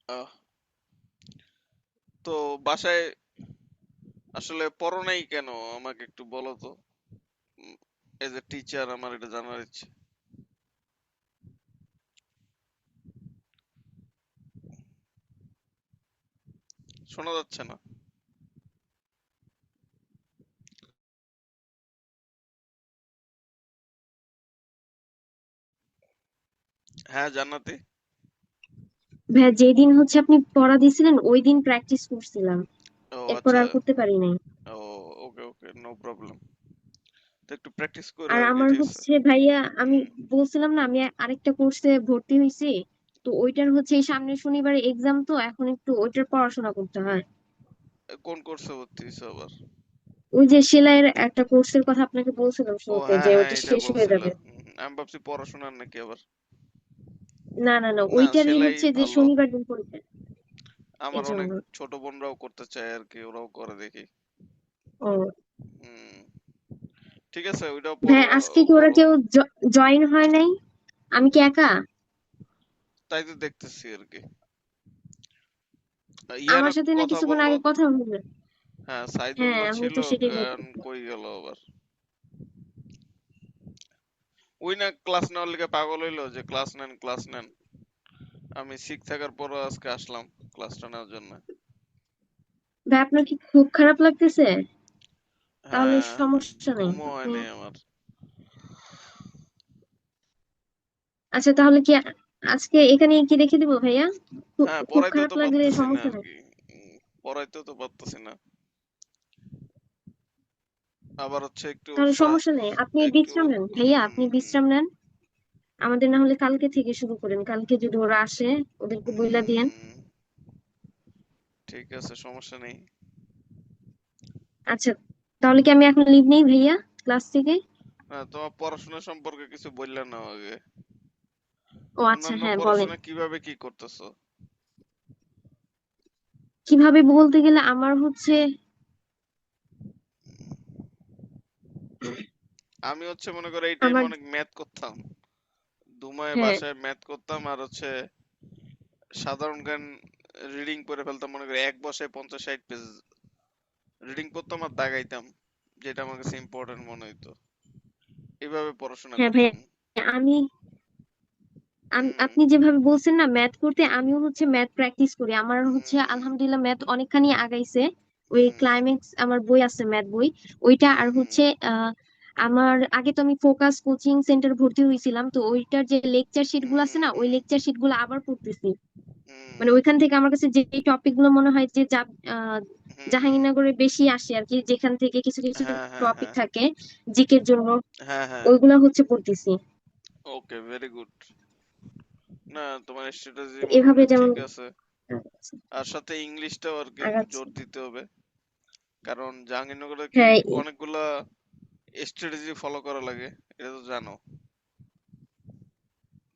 আহ, তো বাসায় আসলে পড়ো নাই কেন আমাকে একটু বলো তো। এজ এ টিচার আমার এটা জানার ইচ্ছে। শোনা যাচ্ছে না। হ্যাঁ, জান্নাতি। ভাইয়া যেদিন হচ্ছে আপনি পড়া দিয়েছিলেন ওই দিন প্র্যাকটিস করছিলাম, ও এরপর আচ্ছা। আর করতে পারি নাই। ও, ওকে ওকে, নো প্রবলেম। তো একটু প্র্যাকটিস করো আর আর কি, আমার ঠিক আছে। হচ্ছে ভাইয়া, আমি হুম। বলছিলাম না আমি আরেকটা কোর্সে ভর্তি হয়েছি, তো ওইটার হচ্ছে এই সামনের শনিবারে এক্সাম, তো এখন একটু ওইটার পড়াশোনা করতে হয়। কোন কোর্সে ভর্তি হয়েছো আবার? ওই যে সেলাইয়ের একটা কোর্সের কথা আপনাকে বলছিলাম ও শুরুতে, হ্যাঁ যে হ্যাঁ, ওইটা এটা শেষ হয়ে বলছিলা। যাবে। আমি ভাবছি পড়াশোনার নাকি আবার। না না না, না, ওইটারই সেলাই হচ্ছে যে ভালো। শনিবার দিন পরীক্ষা, আমার এই অনেক জন্য। ছোট বোনরাও করতে চায় আর কি, ওরাও করে দেখি। ও হুম। ঠিক আছে, ওইটাও ভাই, পড়ো। আজকে কি ওরা করো। কেউ জয়েন হয় নাই? আমি কি একা? তাই তো দেখতেছি আর কি। ইয়ার আমার সাথে না কথা কিছুক্ষণ বললো। আগে কথা হলো। হ্যাঁ, হ্যাঁ, সাইদুল্লাহ আমি ছিল। তো সেটাই এখন বলতেছি। কই গেল আবার? ওই না ক্লাস নেওয়ার লিগে পাগল হইলো যে ক্লাস নেন ক্লাস নেন। আমি শিখ থাকার পরও আজকে আসলাম ক্লাসটা নেওয়ার জন্য। ভাই, আপনার কি খুব খারাপ লাগতেছে? তাহলে হ্যাঁ, সমস্যা নেই ঘুমও আপনি। হয়নি আমার। আচ্ছা, তাহলে কি আজকে এখানে কি রেখে দিব ভাইয়া? খুব হ্যাঁ, খুব পড়াইতেও খারাপ তো লাগলে পারতেছি না সমস্যা আর নেই। কি। পড়াইতেও তো পারতেছি না। আবার হচ্ছে একটু তাহলে সমস্যা নেই, আপনি একটু বিশ্রাম নেন ভাইয়া, আপনি উম, বিশ্রাম নেন। আমাদের না হলে কালকে থেকে শুরু করেন, কালকে যদি ওরা আসে ওদেরকে বইলা দিয়েন। উম, ঠিক আছে, সমস্যা নেই। আচ্ছা, তাহলে কি আমি এখন লিভ নেই ভাইয়া ক্লাস থেকে? হ্যাঁ, তোমার পড়াশোনা সম্পর্কে কিছু বললে না আগে। ও আচ্ছা, অন্যান্য হ্যাঁ বলেন। পড়াশোনা কিভাবে কি করতেছো? কিভাবে বলতে গেলে আমার হচ্ছে, আমি হচ্ছে মনে করো এই টাইমে আমার, অনেক ম্যাথ করতাম। দুমায় হ্যাঁ বাসায় ম্যাথ করতাম আর হচ্ছে সাধারণ জ্ঞান রিডিং করে ফেলতাম, মনে করি এক বসায় 50-60 পেজ রিডিং করতাম আর দাগাইতাম, যেটা আমার কাছে ইম্পর্টেন্ট মনে হইতো। এইভাবে পড়াশোনা হ্যাঁ ভাইয়া, করতাম। আমি হুম। আপনি যেভাবে বলছেন না ম্যাথ করতে, আমিও হচ্ছে ম্যাথ প্র্যাকটিস করি। আমার হচ্ছে হুম। আলহামদুলিল্লাহ ম্যাথ অনেকখানি আগাইছে। ওই হুম। ক্লাইম্যাক্স আমার বই আছে, ম্যাথ বই, ওইটা। আর হুম। হচ্ছে আমার আগে তো আমি ফোকাস কোচিং সেন্টার ভর্তি হয়েছিলাম, তো ওইটার যে লেকচার শিট গুলো আছে না, ওই হুম। লেকচার শিট গুলো আবার পড়তেছি। মানে হুম। ওইখান থেকে আমার কাছে যে টপিক গুলো মনে হয় যে আহ, হুম। জাহাঙ্গীরনগরে বেশি আসে আর কি, যেখান থেকে কিছু কিছু হ্যাঁ হ্যাঁ টপিক হ্যাঁ। থাকে জিকের জন্য, হ্যাঁ হ্যাঁ। ওইগুলা হচ্ছে পড়তেছি। ওকে, ভেরি গুড। না, তোমার স্ট্র্যাটেজি এভাবে মোটামুটি যেমন ঠিক আছে। আর সাথে ইংলিশটাও আর কি একটু আগাচ্ছি। জোর দিতে হবে। কারণ জাহাঙ্গীরনগরে কি হ্যাঁ অনেকগুলা স্ট্র্যাটেজি ফলো করা লাগে, এটা তো জানো,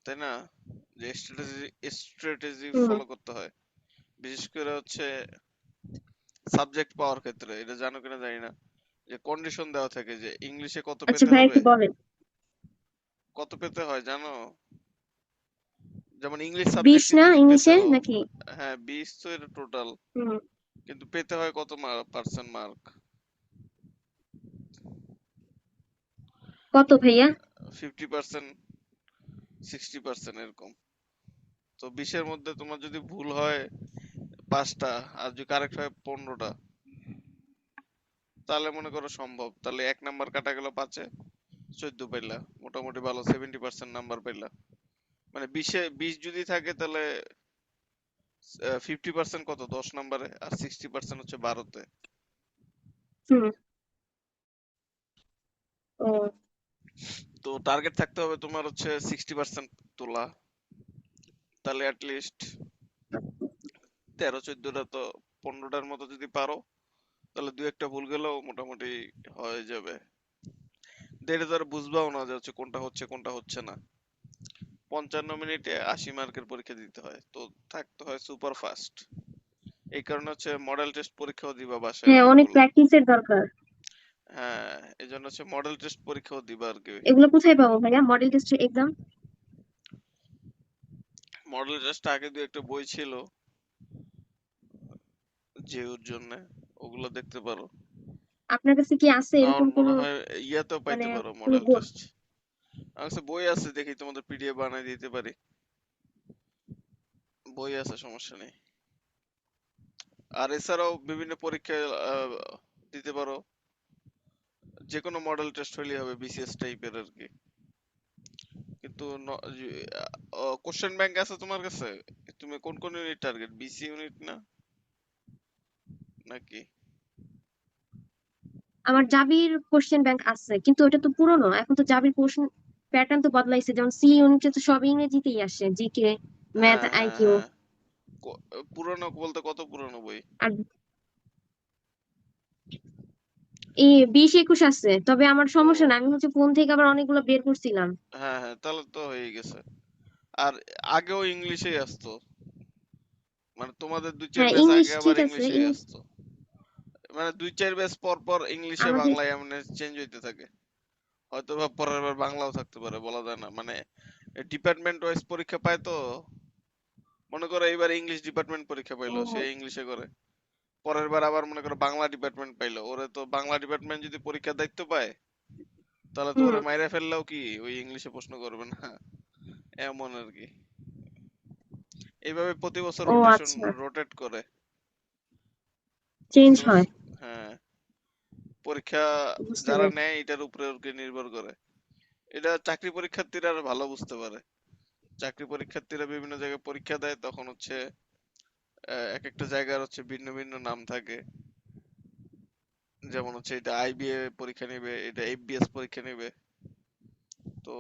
তাই না? যে স্ট্র্যাটেজি স্ট্র্যাটেজি হুম। ফলো করতে হয়, বিশেষ করে হচ্ছে সাবজেক্ট পাওয়ার ক্ষেত্রে। এটা জানো কিনা জানি না, যে কন্ডিশন দেওয়া থাকে যে ইংলিশে কত আচ্ছা পেতে ভাই, হবে। একটু বলেন। কত পেতে হয় জানো? যেমন ইংলিশ 20 সাবজেক্টে না যদি পেতে ইংলিশে হও, নাকি? হ্যাঁ 20 তো এটা টোটাল, হুম। কিন্তু পেতে হয় কত পার্সেন্ট মার্ক? কত ভাইয়া? 50%, 60% এরকম। তো 20-এর মধ্যে তোমার যদি ভুল হয় 5টা, আর যদি কারেক্ট হয় 15টা, তাহলে মনে করো সম্ভব, তাহলে 1 নাম্বার কাটা গেল 5-এ, 14 পাইলা, মোটামুটি ভালো 70% নাম্বার পাইলা। মানে 20-এ 20 যদি থাকে তাহলে 50% কত, 10 নাম্বারে, আর 60% হচ্ছে 12-তে। হুম। ও তো টার্গেট থাকতে হবে তোমার হচ্ছে 60% তোলা, তাহলে অ্যাটলিস্ট 13-14টা তো, 15টার মতো যদি পারো, তাহলে দু একটা ভুল গেলেও মোটামুটি হয়ে যাবে। এটা তো আর বুঝবাও না যে হচ্ছে কোনটা হচ্ছে কোনটা হচ্ছে না। 55 মিনিটে 80 মার্কের পরীক্ষা দিতে হয়, তো থাকতে হয় সুপার ফাস্ট। এই কারণে হচ্ছে মডেল টেস্ট পরীক্ষাও দিবা বাসায় হ্যাঁ, অনেক অনেকগুলা। প্র্যাকটিসের দরকার। হ্যাঁ, এই জন্য হচ্ছে মডেল টেস্ট পরীক্ষাও দিবা আর কি। এগুলো কোথায় পাবো ভাইয়া, model test exam? Model test আগে দু একটা বই ছিল, যেওর জন্য ওগুলো দেখতে পারো। আপনার কাছে কি আছে আমার এরকম মনে কোনো, হয় ইয়াতেও মানে পাইতে পারো কোনো মডেল টেস্ট। আমার কাছে বই আছে, দেখি তোমাদের পিডিএফ বানাই দিতে পারি। বই আছে, সমস্যা নেই। আর এছাড়াও বিভিন্ন পরীক্ষা আহ, দিতে পারো। যে কোনো মডেল টেস্ট হলেই হবে, বিসিএস টাইপের আর কি। কিন্তু কোশ্চেন ব্যাংক আছে তোমার কাছে? তুমি কোন কোন ইউনিট টার্গেট, বিসি ইউনিট না নাকি? আমার জাবির কোশ্চেন ব্যাংক আছে, কিন্তু ওটা তো পুরনো, এখন তো জাবির কোশ্চেন প্যাটার্ন তো বদলাইছে, যেমন সি ইউনিটে তো সব ইংরেজিতেই আসে, জিকে, ম্যাথ, হ্যাঁ হ্যাঁ আইকিউ। হ্যাঁ। পুরনো বলতে কত পুরনো বই? আর এই 20-21 আছে, তবে আমার সমস্যা না, ও আমি হচ্ছে ফোন থেকে আবার অনেকগুলো বের করছিলাম। হ্যাঁ হ্যাঁ, তাহলে তো হয়ে গেছে। আর আগেও ইংলিশেই আসতো, মানে তোমাদের দুই চার হ্যাঁ, ব্যাচ ইংলিশ আগে আবার ঠিক আছে। ইংলিশেই আসতো। মানে দুই চার ব্যাচ পর পর ইংলিশে আমাদের বাংলায় এমন চেঞ্জ হইতে থাকে। হয়তো বা পরের বার বাংলাও থাকতে পারে, বলা যায় না। মানে ডিপার্টমেন্ট ওয়াইজ পরীক্ষা পায় তো। মনে করো এইবার ইংলিশ ডিপার্টমেন্ট পরীক্ষা পাইলো, সে ও, ইংলিশে করে। পরের বার আবার মনে করো বাংলা ডিপার্টমেন্ট পাইলো, ওরে তো বাংলা ডিপার্টমেন্ট যদি পরীক্ষার দায়িত্ব পায়, তাহলে তো হুম, ওরে মাইরা ফেললেও কি ওই ইংলিশে প্রশ্ন করবে না, এমন আর কি। এইভাবে প্রতি বছর ও রোটেশন, আচ্ছা, রোটেট করে। চেঞ্জ বুঝতে হয়। পারছো? হ্যাঁ, পরীক্ষা বুঝতে যারা পারছি। নেয় এটার উপরে আর কি নির্ভর করে। এটা চাকরি পরীক্ষার্থীরা আরো ভালো বুঝতে পারে। চাকরি পরীক্ষার্থীরা বিভিন্ন জায়গায় পরীক্ষা দেয়, তখন হচ্ছে এক একটা জায়গার হচ্ছে ভিন্ন ভিন্ন নাম থাকে। যেমন হচ্ছে এটা আইবিএ পরীক্ষা নেবে, এটা এফবিএস পরীক্ষা নেবে। তো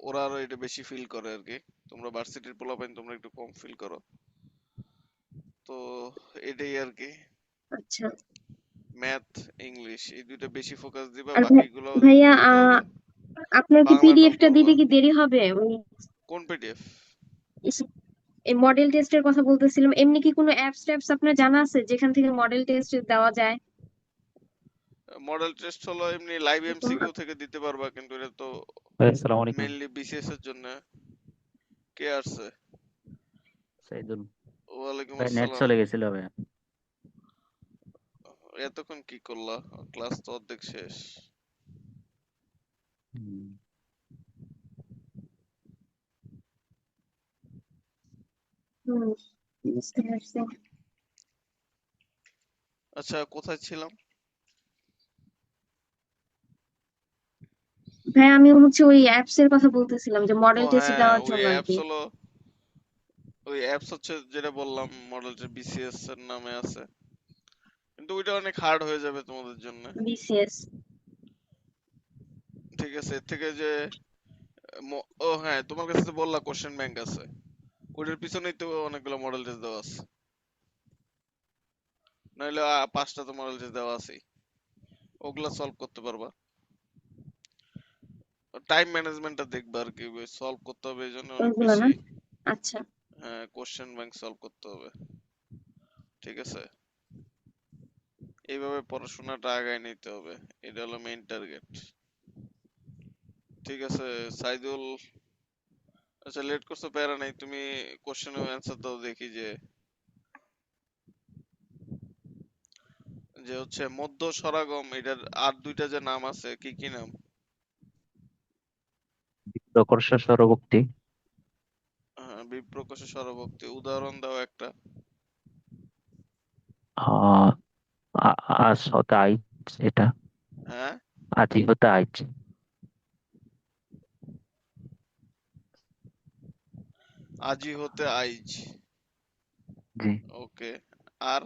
ওরা আরো এটা বেশি ফিল করে আর কি। তোমরা ভার্সিটির পোলাপাইন, তোমরা একটু কম ফিল করো। তো এটাই আর কি। আচ্ছা। ম্যাথ, ইংলিশ এই দুইটা বেশি ফোকাস দিবা, আর বাকিগুলো ভাইয়া, পড়তে হবে। আপনার কি বাংলাটাও পিডিএফটা পড়বা। দিতে কি দেরি হবে? ওই কোন পিডিএফ? এই মডেল টেস্টের কথা বলতেছিলাম, এমনি কি কোনো অ্যাপস ট্যাপস আপনার জানা আছে যেখান থেকে মডেল টেস্ট দেওয়া যায়? মডেল টেস্ট হলো এমনি লাইভ এরকম এমসিকিউ থেকে দিতে পারবা, কিন্তু এটা তো ভাই আসসালামু আলাইকুম। মেইনলি বিসিএস এর জন্য। কে আসছে? সাইদুল। ওয়ালাইকুম ভাই নেট আসসালাম। চলে গেছিল ভাই। এতক্ষণ কি করলা? ক্লাস তো অর্ধেক শেষ। হুম। হুম, বুঝতে পারছি। আচ্ছা, কোথায় ছিলাম? ভাই আমি হচ্ছে ওই অ্যাপস এর কথা বলতেছিলাম, যে ও মডেল টেস্ট হ্যাঁ, দেওয়ার ওই জন্য আর অ্যাপস কি। হলো, ওই অ্যাপস হচ্ছে যেটা বললাম মডেলটা বিসিএস এর নামে আছে। কিন্তু ওইটা অনেক হার্ড হয়ে যাবে তোমাদের জন্য। বিসিএস। ঠিক আছে, এর থেকে যে ও হ্যাঁ, তোমার কাছে তো বললা কোশ্চেন ব্যাংক আছে, ওইটার পিছনেই তো অনেকগুলো মডেল টেস্ট দেওয়া আছে। নাহলে পাঁচটা তো মডেল টেস্ট দেওয়া আছেই, ওগুলা সলভ করতে পারবা। টাইম ম্যানেজমেন্টটা দেখবা আর কি, সলভ করতে হবে এই জন্য অনেক ওইগুলো না? বেশি। আচ্ছা। হ্যাঁ, কোশ্চেন ব্যাংক সলভ করতে হবে। ঠিক আছে, এইভাবে পড়াশোনাটা আগায় নিতে হবে। এটা হলো মেইন টার্গেট। ঠিক আছে সাইদুল। আচ্ছা, লেট করছো, প্যারা নাই, তুমি কোশ্চেনের অ্যান্সার দাও দেখি। যে যে হচ্ছে মধ্য স্বরাগম, এটার আর দুইটা যে নাম আছে, কি কি নাম? প্রকর্ষ স্বরভক্তি। হ্যাঁ, বিপ্রকাশ স্বরভক্তি, উদাহরণ দাও একটা। আহ আজ হতে আইচ, এটা হ্যাঁ, আজি হতে আইচ। আজি হতে আইজ। জি। ওকে। আর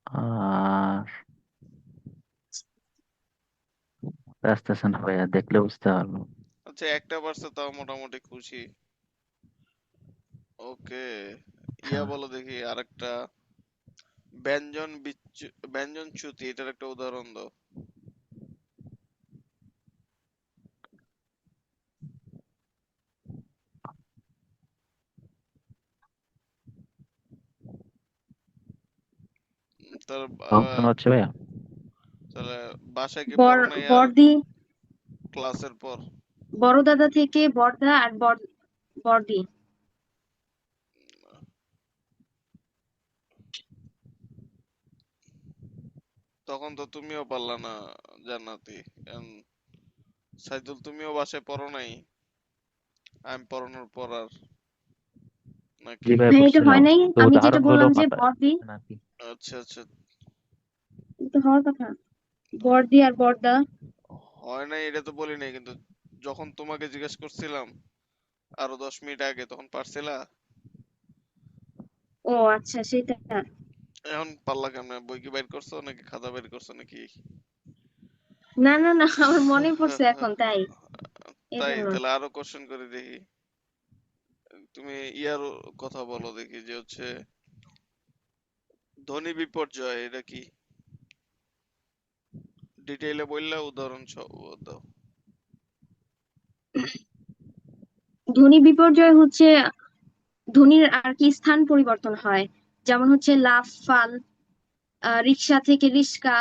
আর আসতেছে না ভাইয়া, দেখলে বুঝতে পারবো। আচ্ছা, একটা পারছে তাও মোটামুটি খুশি। ওকে, আচ্ছা। ইয়া বলো দেখি আরেকটা। ব্যঞ্জন ব্যঞ্জন চ্যুতি, এটার একটা উদাহরণ দাও। তার শোনা হচ্ছে ভাইয়া? তাহলে বাসায় কি বর পড়ো নাই আর বর্দি, ক্লাসের পর? বড় দাদা থেকে বর্দা আর বর্দি। তখন তো তুমিও পারলা না জান্নাতি। এখন সাইদুল তুমিও বাসায় পড়ো নাই, আমি পড়ানোর পর আর জি নাকি? ভাই ভাই এটা হয় পড়ছিলাম, নাই, কিন্তু আমি যেটা উদাহরণ গুলো বললাম যে মাথায় বর্দি, আসছে না আর কি। আচ্ছা আচ্ছা, এটা হওয়ার কথা, বর্দি আর বর্দা। হয় নাই এটা তো বলি নাই, কিন্তু যখন তোমাকে জিজ্ঞেস করছিলাম আরো 10 মিনিট আগে, তখন পারছিলা? ও আচ্ছা, সেটা। এখন পারলা কেমনে? বই কি বাইর করছো নাকি খাতা বাইর করছো নাকি? না না না, আমার মনে পড়ছে এখন, তাই তাই? এজন্য। তাহলে আরো কোশ্চেন করে দেখি। তুমি ইয়ার কথা বলো দেখি, যে হচ্ছে ধ্বনি বিপর্যয় এটা কি? ডিটেইলে বললা, উদাহরণ সহ দাও। ধ্বনি বিপর্যয় হচ্ছে ধ্বনির আর কি স্থান পরিবর্তন হয়, যেমন হচ্ছে লাফ ফাল, রিক্সা থেকে রিস্কা,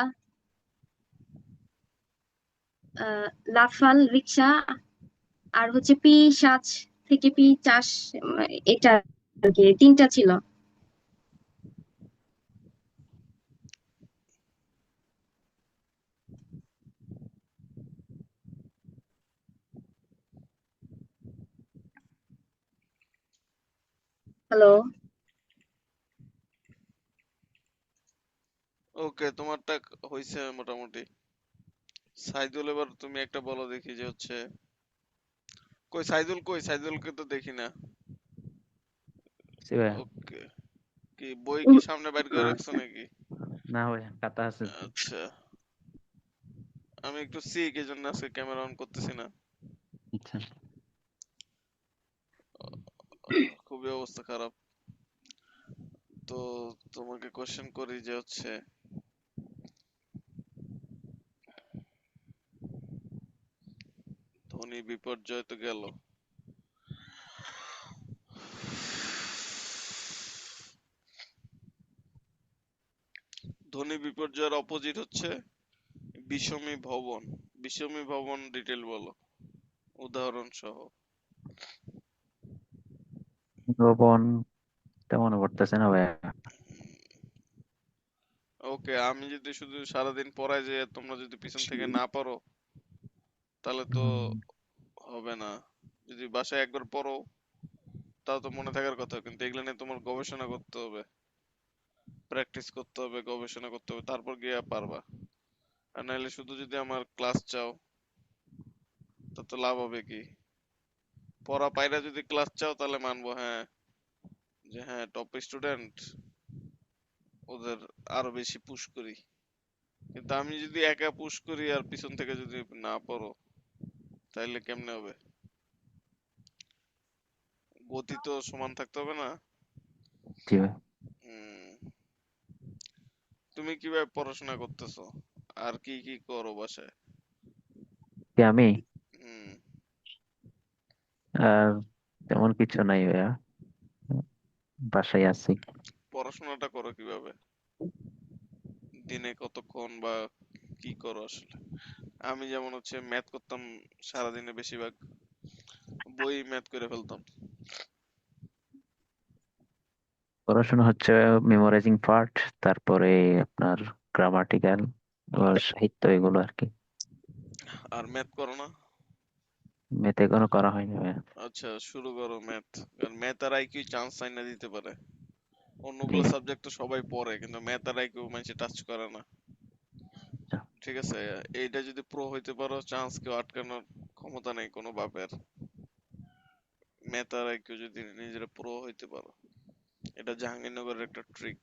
লাফাল রিক্সা, আর হচ্ছে পি সাজ থেকে পি চাষ, এটা আর কি তিনটা ছিল। হ্যালো। ওকে, তোমারটা হইছে মোটামুটি। সাইদুল, এবার তুমি একটা বলো দেখি, যে হচ্ছে কই সাইদুল, কই সাইদুলকে তো দেখি না। জি ভাই। ওকে, কি বই কি উম, সামনে বাইর করে রাখছো আচ্ছা। নাকি? না ভাই, খাতা আছে তো। আচ্ছা, আমি একটু সিক, এই জন্য আজকে ক্যামেরা অন করতেছি না। আচ্ছা। খুবই অবস্থা খারাপ। তো তোমাকে কোশ্চেন করি, যে হচ্ছে ধ্বনি বিপর্যয় তো গেল, ধ্বনি বিপর্যয়ের অপোজিট হচ্ছে বিষমী ভবন। বিষমী ভবন ডিটেল বলো, উদাহরণ সহ। লবণ, তেমন পড়তেছে না ভাইয়া। ওকে, আমি যদি শুধু সারাদিন পড়াই যে তোমরা যদি পিছন থেকে না পড়ো, তাহলে তো হুম, হবে না। যদি বাসায় একবার পড়ো, তাও তো মনে থাকার কথা, কিন্তু এগুলো নিয়ে তোমার গবেষণা করতে হবে, প্র্যাকটিস করতে হবে, গবেষণা করতে হবে, তারপর গিয়ে পারবা। আর নাহলে শুধু যদি আমার ক্লাস চাও, তা তো লাভ হবে কি? পড়া পাইরা যদি ক্লাস চাও, তাহলে মানবো, হ্যাঁ, যে হ্যাঁ টপ স্টুডেন্ট, ওদের আরো বেশি পুশ করি। কিন্তু আমি যদি একা পুশ করি আর পিছন থেকে যদি না পড়ো, তাহলে কেমনে হবে? গতি তো সমান থাকতে হবে না? জি ভাই। হুম। তুমি কিভাবে পড়াশোনা করতেছো? আর কি কি করো বাসায়? কি আমি? হুম। আর তেমন কিছু নাই ভাইয়া, বাসায় আছি। পড়াশোনাটা করো কিভাবে? দিনে কতক্ষণ বা কি করো আসলে? আমি যেমন হচ্ছে ম্যাথ করতাম সারাদিনে, বেশিরভাগ বই ম্যাথ করে ফেলতাম। পড়াশোনা হচ্ছে মেমোরাইজিং পার্ট, তারপরে আপনার গ্রামাটিক্যাল, সাহিত্য, এগুলো আর কি। আর ম্যাথ করো না? মেতে কোনো করা হয়নি ভাইয়া। আচ্ছা, শুরু করো ম্যাথ, কারণ ম্যাথ আর আইকিউ চান্স চাই না দিতে পারে। জি। অন্যগুলো সাবজেক্ট তো সবাই পড়ে, কিন্তু ম্যাথ আর আইকিউ মানুষ টাচ করে না। আচ্ছা। ঠিক আছে, এইটা যদি প্রো হইতে পারো, চান্স কেউ আটকানোর ক্ষমতা নেই কোনো বাপের। ম্যাথ আর আইকিউ যদি নিজেরা প্রো হইতে পারো, এটা জাহাঙ্গীরনগরের একটা ট্রিক।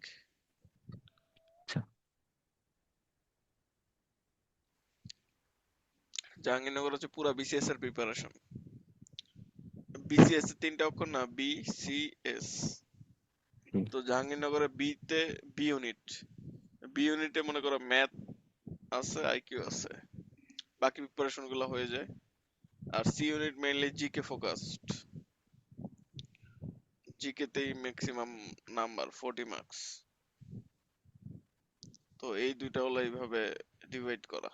আচ্ছা। জাহাঙ্গীরনগর হচ্ছে পুরা বিসিএস এর প্রিপারেশন। বিসিএস এর তিনটা অক্ষর না, বি সি এস। জি। তো জাহাঙ্গীরনগরে বি তে বি ইউনিট, বি ইউনিটে মনে করো ম্যাথ আছে, আইকিউ আছে, বাকি প্রিপারেশন গুলো হয়ে যায়। আর C unit mainly GK focused, GK তেই ম্যাক্সিমাম নাম্বার 40 মার্কস। তো এই দুইটা হলো এইভাবে ডিভাইড করা।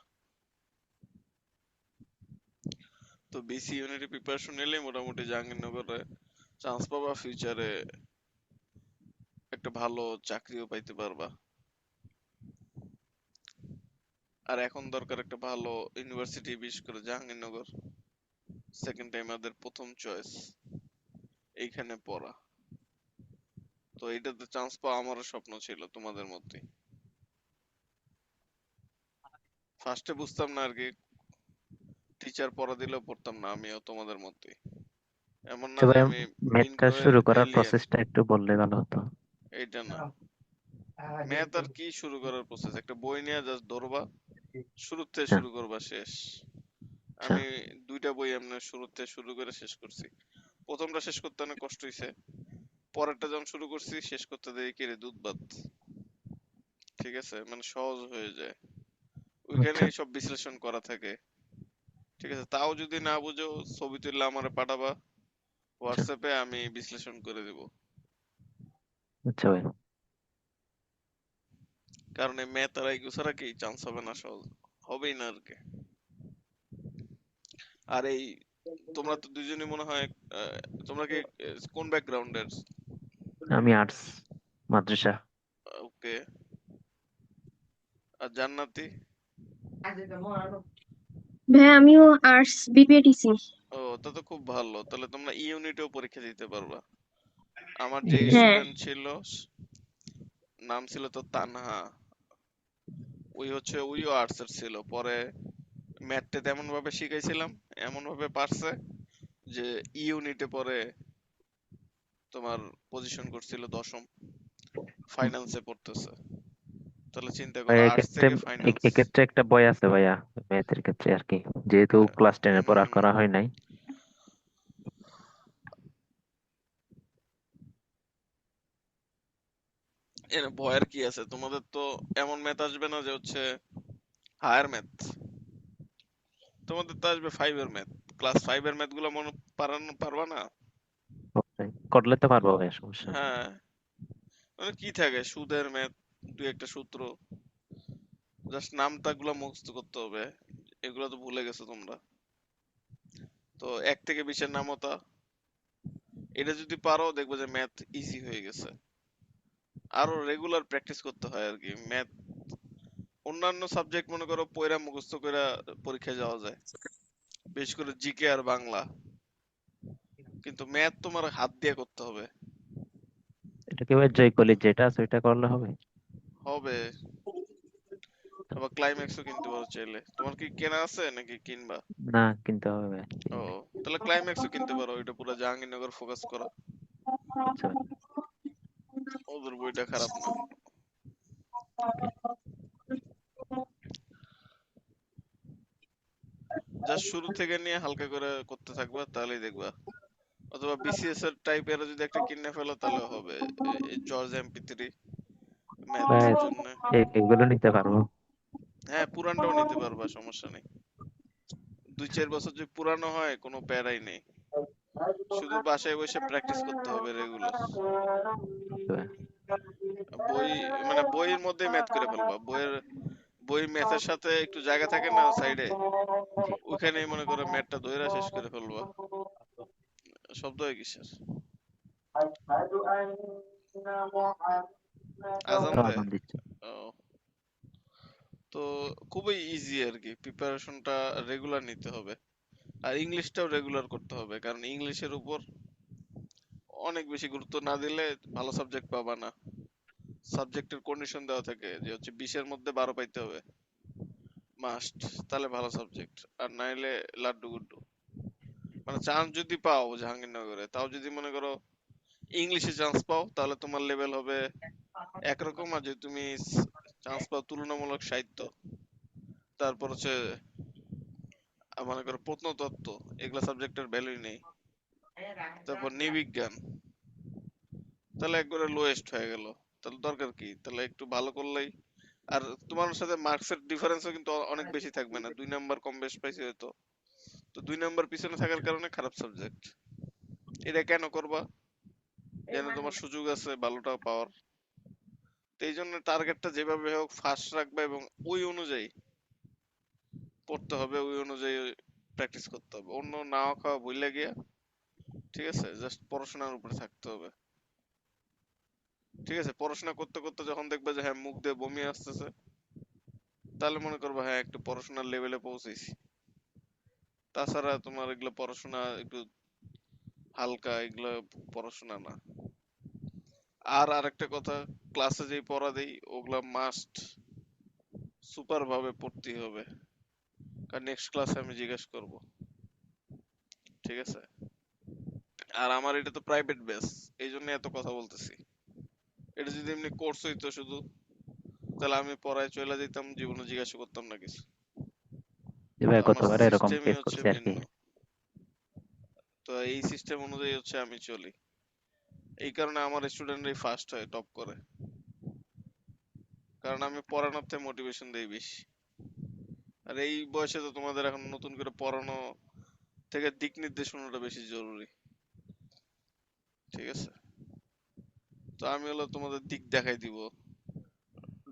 তো বিসি ইউনিটে প্রিপারেশন নিলে মোটামুটি জাহাঙ্গীরনগরে চান্স পাবা, ফিউচারে একটা ভালো চাকরিও পাইতে পারবা। আর এখন দরকার একটা ভালো ইউনিভার্সিটি, বিশেষ করে জাহাঙ্গীরনগর, সেকেন্ড টাইম আমাদের প্রথম চয়েস এইখানে পড়া। তো এইটাতে চান্স পাওয়া আমারও স্বপ্ন ছিল তোমাদের মধ্যে। ফার্স্টে বুঝতাম না আর কি, টিচার পড়া দিলেও পড়তাম না, আমিও তোমাদের মধ্যে। এমন না আচ্ছা যে ভাই, আমি ম্যাথটা ইনকোয়ের শুরু করার এলিয়েন, প্রসেসটা একটু বললে ভালো হতো। এইটা না। ম্যাথ আর কি শুরু করার প্রসেস, একটা বই নিয়ে জাস্ট ধরবা, শুরুতে আচ্ছা শুরু করবা, শেষ। আচ্ছা আমি দুইটা বই এমনি শুরুতে শুরু করে শেষ করছি। প্রথমটা শেষ করতে অনেক কষ্ট হয়েছে, পরেরটা যখন শুরু করছি শেষ করতে দেখি কি রে, দুধ ভাত। ঠিক আছে, মানে সহজ হয়ে যায়, আচ্ছা ওইখানেই সব বিশ্লেষণ করা থাকে। ঠিক আছে, তাও যদি না বুঝো ছবি তুললে আমারে পাঠাবা আচ্ছা হোয়াটসঅ্যাপে, আমি বিশ্লেষণ করে দিব। আচ্ছা ভাই। কারণ এই ম্যাথ আর আইকিউ ছাড়া কি চান্স হবে না, সহজ হবেই না আর কি। আর এই তোমরা তো দুজনই মনে হয় তোমরা কি কোন ব্যাকগ্রাউন্ডের? আমি আর্টস, মাদ্রাসা। ওকে। আর জান্নাতি? ভাই আমিও আর্টস, বিপিএটিসি। ও, তা তো খুব ভালো, তাহলে তোমরা ই ইউনিটেও পরীক্ষা দিতে পারবা। আমার যে হ্যাঁ। স্টুডেন্ট ছিল, নাম ছিল তো তানহা, ওইও আর্টস এর ছিল। পরে ম্যাথটা তেমন ভাবে শিখাইছিলাম, এমন ভাবে পারছে যে ই ইউনিটে পরে তোমার পজিশন করছিল 10ম, ফাইন্যান্সে পড়তেছে। তাহলে চিন্তা ভাই করো, আর্টস এক্ষেত্রে থেকে ফাইন্যান্স। এক্ষেত্রে একটা বই আছে ভাইয়া, ম্যাথের ক্ষেত্রে আর কি, যেহেতু ক্লাস 10-এ পড়া হুম, করা হয় নাই। এর ভয়ের কি আছে, তোমাদের তো এমন ম্যাথ আসবে না যে হায়ার ম্যাথ, তোমাদের তো আসবে 5 এর ম্যাথ। ক্লাস 5 এর ম্যাথ গুলো মনে পারবা না? করলে তো পারবো ভাইয়া, সমস্যা নেই। হ্যাঁ, মানে কি থাকে, সুদের ম্যাথ, দুই একটা সূত্র, জাস্ট নামটা গুলো মুখস্থ করতে হবে। এগুলো তো ভুলে গেছো তোমরা। তো 1 থেকে 20-এর নামতা, এটা যদি পারো দেখবো যে ম্যাথ ইজি হয়ে গেছে। আরো রেগুলার প্র্যাকটিস করতে হয় আর কি ম্যাথ। অন্যান্য সাবজেক্ট মনে করো পয়রা মুখস্থ করে পরীক্ষায় যাওয়া যায়, বিশেষ করে জিকে আর বাংলা। কিন্তু ম্যাথ তোমার হাত দিয়ে করতে হবে। এটা কি ভাই জয়কলি যেটা আছে ওইটা করলে হবে? হবে। আবার ক্লাইম্যাক্সও কিনতে পারো চাইলে। তোমার কি কেনা আছে নাকি কিনবা? না, কিনতে হবে ভাই, ও, কিনলে। তাহলে ক্লাইম্যাক্সও কিনতে পারো, ওইটা পুরো জাহাঙ্গীরনগর ফোকাস করা। আচ্ছা ভাই, ওদের বইটা খারাপ না। ওকে। জাস্ট শুরু থেকে নিয়ে হালকা করে করতে থাকবা, তাহলেই দেখবা। অথবা বিসিএস এর টাইপের যদি একটা কিনে ফেলো তাহলে হবে, জর্জ এমপি3 ভাই ম্যাথের জন্য। এগুলো নিতে পারবো? হ্যাঁ, পুরানটাও নিতে পারবা, সমস্যা নেই। 2-4 বছর যদি পুরানো হয় কোনো প্যারাই নেই, শুধু বাসায় বসে প্র্যাকটিস করতে হবে রেগুলার। আচ্ছা ভাই। বই, মানে বইয়ের মধ্যে ম্যাথ করে ফেলবা, বই ম্যাথের সাথে একটু জায়গা থাকে না সাইডে, জি। ওইখানেই মনে করো ম্যাথটা ধইরা শেষ করে ফেলবা। শব্দ হয় কিসের? আজান তো দেয়? আনন্দ দিচ্ছে। ও, তো খুবই ইজি আর কি, প্রিপারেশনটা রেগুলার নিতে হবে। আর ইংলিশটাও রেগুলার করতে হবে, কারণ ইংলিশের উপর অনেক বেশি গুরুত্ব না দিলে ভালো সাবজেক্ট পাবা না। সাবজেক্টের কন্ডিশন দেওয়া থাকে যে 20-এর মধ্যে 12 পাইতে হবে, মাস্ট, তাহলে ভালো সাবজেক্ট। আর নাইলে লাড্ডু গুড্ডু। মানে চান্স যদি পাও জাহাঙ্গীরনগরে, তাও যদি মনে করো ইংলিশে চান্স পাও, তাহলে তোমার লেভেল হবে একরকম। আর যদি তুমি চান্স পাও তুলনামূলক সাহিত্য, তারপর মনে করো প্রত্নতত্ত্ব, এগুলা সাবজেক্টের ভ্যালুই নেই, তারপর নৃবিজ্ঞান, তাহলে একবারে লোয়েস্ট হয়ে গেল। তাহলে দরকার কি, তাহলে একটু ভালো করলেই। আর তোমার সাথে মার্কসের ডিফারেন্সও কিন্তু অনেক বেশি থাকবে না, 2 নাম্বার কম বেশ পাইছে হয়তো। তো 2 নাম্বার পিছনে থাকার কারণে খারাপ সাবজেক্ট। এটা কেন করবা? যেন তোমার সুযোগ আছে ভালোটা পাওয়ার। তো এই জন্য টার্গেটটা যেভাবে হোক ফার্স্ট রাখবে, এবং ওই অনুযায়ী পড়তে হবে, ওই অনুযায়ী প্র্যাকটিস করতে হবে, অন্য নাওয়া খাওয়া ভুলে গিয়া। ঠিক আছে, জাস্ট পড়াশোনার উপরে থাকতে হবে। ঠিক আছে, পড়াশোনা করতে করতে যখন দেখবে যে হ্যাঁ মুখ দিয়ে বমি আসতেছে, তাহলে মনে করবো হ্যাঁ একটু পড়াশোনার লেভেলে পৌঁছেছি। তাছাড়া তোমার এগুলো পড়াশোনা একটু হালকা, এগুলো পড়াশোনা না। আর আরেকটা কথা, ক্লাসে যেই পড়া দেই ওগুলা মাস্ট সুপার ভাবে পড়তে হবে, কারণ নেক্সট ক্লাসে আমি জিজ্ঞেস করব। ঠিক আছে? আর আমার এটা তো প্রাইভেট বেস, এই জন্য এত কথা বলতেছি। এটা যদি এমনি কোর্স হইতো শুধু, তাহলে আমি পড়ায় চলে যেতাম, জীবনে জিজ্ঞাসা করতাম না কিছু। যে তো ভাই আমার গতবার এরকম সিস্টেমই ফেস হচ্ছে করছি আর কি। ভিন্ন। তো এই সিস্টেম অনুযায়ী হচ্ছে আমি চলি। এই কারণে আমার স্টুডেন্টরাই ফার্স্ট হয়, টপ করে। কারণ আমি পড়ানোর থেকে মোটিভেশন দেই বেশি। আর এই বয়সে তো তোমাদের এখন নতুন করে পড়ানো থেকে দিক নির্দেশনাটা বেশি জরুরি। ঠিক আছে? তো আমি হলো তোমাদের দিক দেখাই দিব।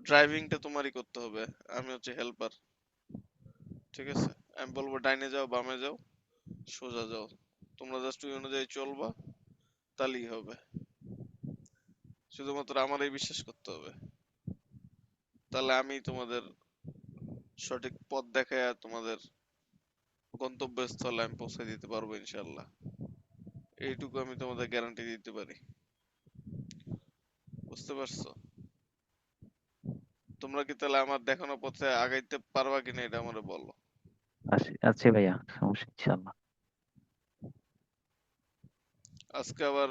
ড্রাইভিংটা তোমারই করতে হবে, আমি হচ্ছে হেল্পার। ঠিক আছে? আমি বলবো ডাইনে যাও, বামে যাও, সোজা যাও, তোমরা জাস্ট ওই অনুযায়ী চলবা, তাহলেই হবে। শুধুমাত্র আমারই বিশ্বাস করতে হবে, তাহলে আমি তোমাদের সঠিক পথ দেখায় তোমাদের গন্তব্যস্থলে আমি পৌঁছে দিতে পারবো ইনশাল্লাহ। এইটুকু আমি তোমাদের গ্যারান্টি দিতে পারি। বুঝতে পারছো? তোমরা কি তাহলে আমার দেখানো পথে আগাইতে পারবা কিনা এটা আমারে বলো। আছি আছি ভাইয়া, সমস্যা ইনশাল্লাহ। আজকে আবার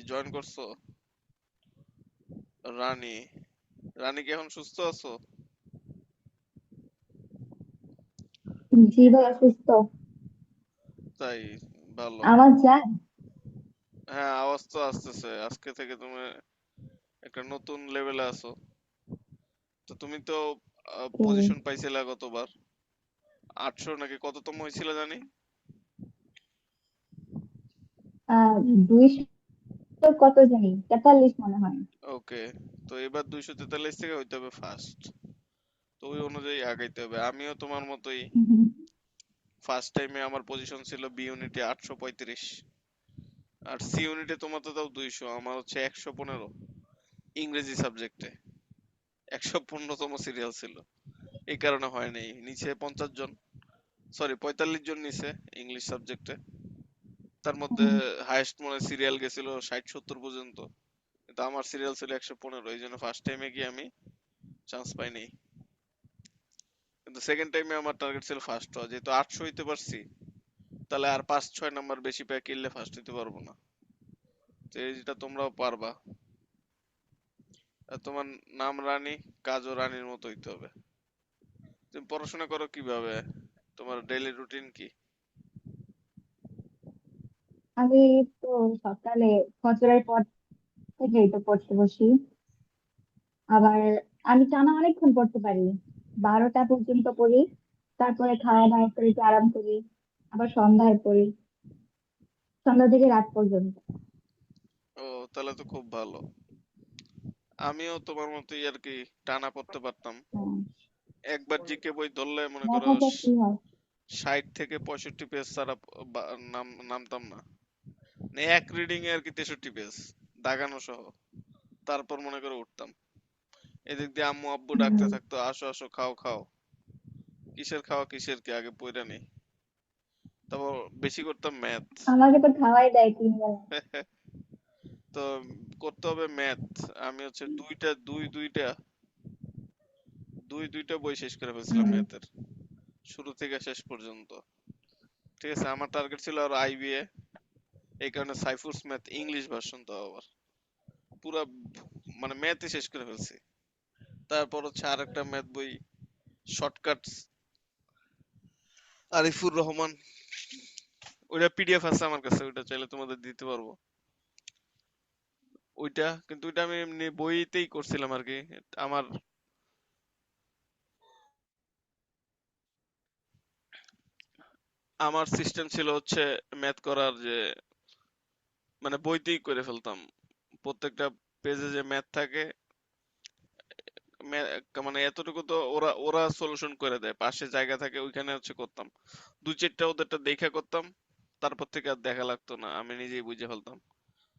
জয়েন করছো রানী। রানী কি এখন সুস্থ আছো? জি ভাইয়া সুস্থ। তাই? ভালো। আওয়াজ যায়? হ্যাঁ, আওয়াজ তো আসতেছে। আজকে থেকে তুমি একটা নতুন লেভেলে আছো। তো তুমি তো পজিশন পাইছিলা গতবার 800 নাকি কততম হয়েছিল জানি। আহ 200 কত জানি, 43 মনে হয়। ওকে, তো এবার 243 থেকে হইতে হবে ফার্স্ট। তো ওই অনুযায়ী আগাইতে হবে। আমিও তোমার মতোই হুম। ফার্স্ট টাইমে আমার পজিশন ছিল বি ইউনিটে 835, আর সি ইউনিটে তোমার তো তাও 200, আমার হচ্ছে 115 ইংরেজি সাবজেক্টে। 115তম সিরিয়াল ছিল, এই কারণে হয় নাই। নিচে 50 জন, সরি 45 জন নিচে ইংলিশ সাবজেক্টে। তার মধ্যে হুম। হাইয়েস্ট মনে সিরিয়াল গেছিল 60-70 পর্যন্ত, কিন্তু আমার সিরিয়াল ছিল 115, এই জন্য ফার্স্ট টাইমে গিয়ে আমি চান্স পাইনি। কিন্তু সেকেন্ড টাইমে আমার টার্গেট ছিল ফার্স্ট হওয়া, যেহেতু 800 হইতে পারছি, তাহলে আর 5-6 নাম্বার বেশি পেয়ে কিনলে ফার্স্ট হইতে পারবো না। তো এইটা তোমরাও পারবা। আর তোমার নাম রানী, কাজও রানীর মতো হইতে হবে। তুমি পড়াশোনা করো কিভাবে? তোমার ডেইলি রুটিন কি? আমি তো সকালে ফজরের পর থেকেই তো পড়তে বসি। আবার আমি টানা অনেকক্ষণ পড়তে পারি, 12টা পর্যন্ত পড়ি। তারপরে খাওয়া দাওয়া করে একটু আরাম করি, আবার সন্ধ্যায় পড়ি, সন্ধ্যা থেকে রাত পর্যন্ত। ও, তাহলে তো খুব ভালো। আমিও তোমার মতোই আর কি, টানা পড়তে পারতাম। হ্যাঁ। একবার জিকে বই ধরলে মনে করো মাথাটা কি হয়? 60 থেকে 65 পেজ ছাড়া নামতাম না। মানে এক রিডিং এ আর কি 63 পেজ দাগানো সহ, তারপর মনে করে উঠতাম। এদিক দিয়ে আম্মু আব্বু ডাকতে হুম। থাকতো, আসো আসো খাও খাও। কিসের খাওয়া কিসের কি, আগে পইরা নেই। তারপর বেশি করতাম ম্যাথ। আমাকে তো খাওয়াই দেয় 3 বেলা। তো করতে হবে ম্যাথ। আমি হচ্ছে দুইটা বই শেষ করে ফেলছিলাম হুম। ম্যাথের, শুরু থেকে শেষ পর্যন্ত। ঠিক আছে? আমার টার্গেট ছিল আর আইবিএ, এই কারণে সাইফুরস ম্যাথ ইংলিশ ভার্সন, তো আবার পুরা মানে ম্যাথই শেষ করে ফেলছি। তারপর হচ্ছে আরেকটা ম্যাথ বই, শর্টকাটস, আরিফুর রহমান, ওইটা পিডিএফ আছে আমার কাছে, ওইটা চাইলে তোমাদের দিতে পারবো। ওইটা কিন্তু ওইটা আমি এমনি বইতেই করছিলাম আর কি। আমার আমার সিস্টেম ছিল হচ্ছে ম্যাথ করার যে, মানে বইতেই করে ফেলতাম। প্রত্যেকটা পেজে যে ম্যাথ থাকে, মানে এতটুকু তো ওরা ওরা সলিউশন করে দেয়, পাশে জায়গা থাকে ওইখানে হচ্ছে করতাম। 2-4টা ওদেরটা দেখে করতাম, তারপর থেকে আর দেখা লাগতো না, আমি নিজেই বুঝে ফেলতাম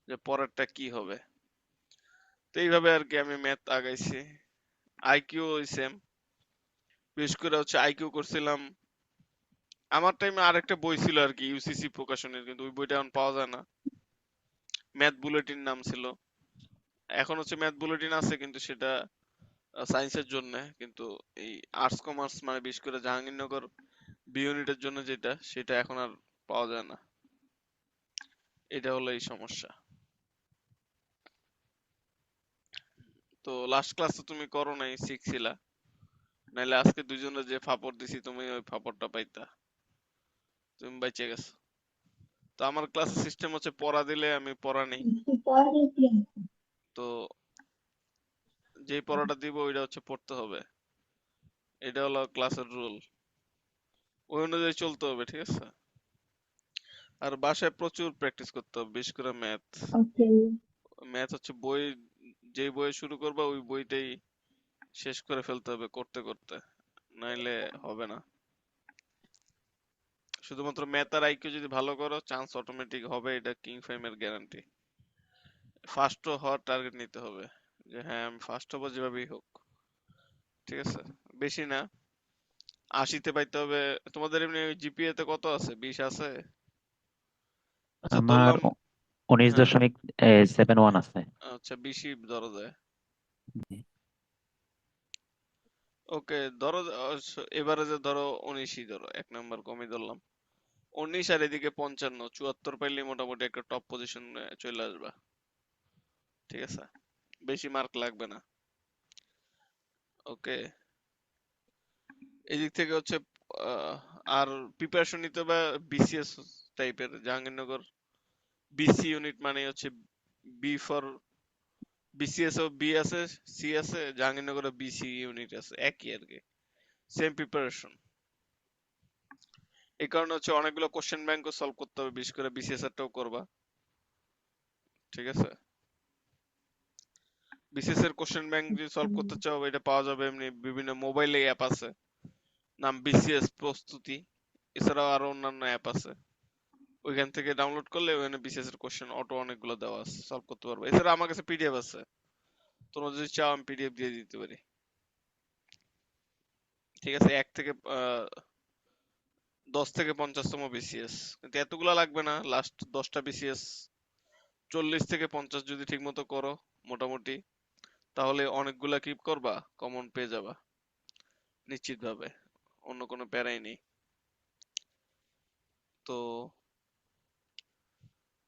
যে পরেরটা কি হবে। তো এইভাবে আর কি আমি ম্যাথ আগাইছি। আইকিউ ওই সেম, বিশেষ করে হচ্ছে আইকিউ করছিলাম। আমার টাইমে আরেকটা বই ছিল আর কি, ইউসিসি প্রকাশনের, কিন্তু ওই বইটা এখন পাওয়া যায় না। ম্যাথ বুলেটিন নাম ছিল। এখন হচ্ছে ম্যাথ বুলেটিন আছে, কিন্তু সেটা সায়েন্সের জন্য, কিন্তু এই আর্টস কমার্স মানে বিশেষ করে জাহাঙ্গীরনগর বি ইউনিটের জন্য যেটা, সেটা এখন আর পাওয়া যায় না। এটা হলো এই সমস্যা। তো লাস্ট ক্লাস তো তুমি করো নাই, শিখছিলা, নাইলে আজকে দুইজনে যে ফাপড় দিছি তুমি ওই ফাপড়টা পাইতা, তুমি বাইচে গেছো। তো আমার ক্লাসের সিস্টেম হচ্ছে পড়া দিলে আমি পড়া নেই, পরে কি তো যেই পড়াটা দিব ওইটা হচ্ছে পড়তে হবে। এটা হলো ক্লাসের রুল, ওই অনুযায়ী চলতে হবে, ঠিক আছে? আর বাসায় প্রচুর প্র্যাকটিস করতে হবে, বিশেষ করে ম্যাথ। ওকে ম্যাথ হচ্ছে বই, যেই বইয়ে শুরু করবা ওই বইটাই শেষ করে ফেলতে হবে করতে করতে, নাইলে হবে না। শুধুমাত্র ম্যাথ আর আইকিউ যদি ভালো করো, চান্স অটোমেটিক হবে, এটা কিং ফাইমের গ্যারান্টি। ফার্স্ট হওয়ার টার্গেট নিতে হবে, যে হ্যাঁ আমি ফার্স্ট হবো যেভাবেই হোক, ঠিক আছে? বেশি না, 80তে পাইতে হবে। তোমাদের এমনি জিপিএ তে কত আছে, 20 আছে? আচ্ছা আমার ধরলাম, হ্যাঁ, 19.71 আছে। আচ্ছা 20ই ধরো যায়। জি। ওকে ধরো, এবারে যে ধরো 19ই ধরো, 1 নাম্বার কমই ধরলাম। 19 আর এদিকে 55, 74 পাইলে মোটামুটি একটা টপ পজিশন চলে আসবা, ঠিক আছে? বেশি মার্ক লাগবে না। ওকে, এদিক থেকে হচ্ছে আহ, আর প্রিপারেশন নিতে হবে বিসিএস টাইপের। জাহাঙ্গীরনগর বিসি ইউনিট মানে হচ্ছে বি ফর বিসিএস ও বি আছে, সি আছে, জাহাঙ্গীরনগরে বিসি ইউনিট আছে, একই আর কি, সেম প্রিপারেশন। এই কারণে হচ্ছে অনেকগুলো কোশ্চেন ব্যাংকও সলভ করতে হবে, বিশেষ করে বিসিএস এরটাও করবা, ঠিক আছে? বিসিএস এর কোশ্চেন ব্যাংক যদি সলভ করতে চাও, এটা পাওয়া যাবে এমনি বিভিন্ন মোবাইলে অ্যাপ আছে, নাম বিসিএস প্রস্তুতি। এছাড়াও আরো অন্যান্য অ্যাপ আছে, ওইখান থেকে ডাউনলোড করলে ওখানে বিসিএস এর কোশ্চেন অটো অনেকগুলো দেওয়া আছে, সলভ করতে পারবে। এছাড়া আমার কাছে পিডিএফ আছে, তোমরা যদি চাও আমি পিডিএফ দিয়ে দিতে পারি, ঠিক আছে? 10 থেকে 50তম বিসিএস, কিন্তু এতগুলা লাগবে না। লাস্ট 10টা বিসিএস 40 থেকে 50 যদি ঠিক মতো করো মোটামুটি, তাহলে অনেকগুলা কি করবা, কমন পেয়ে যাবা নিশ্চিত ভাবে, অন্য কোনো প্যারাই নেই। তো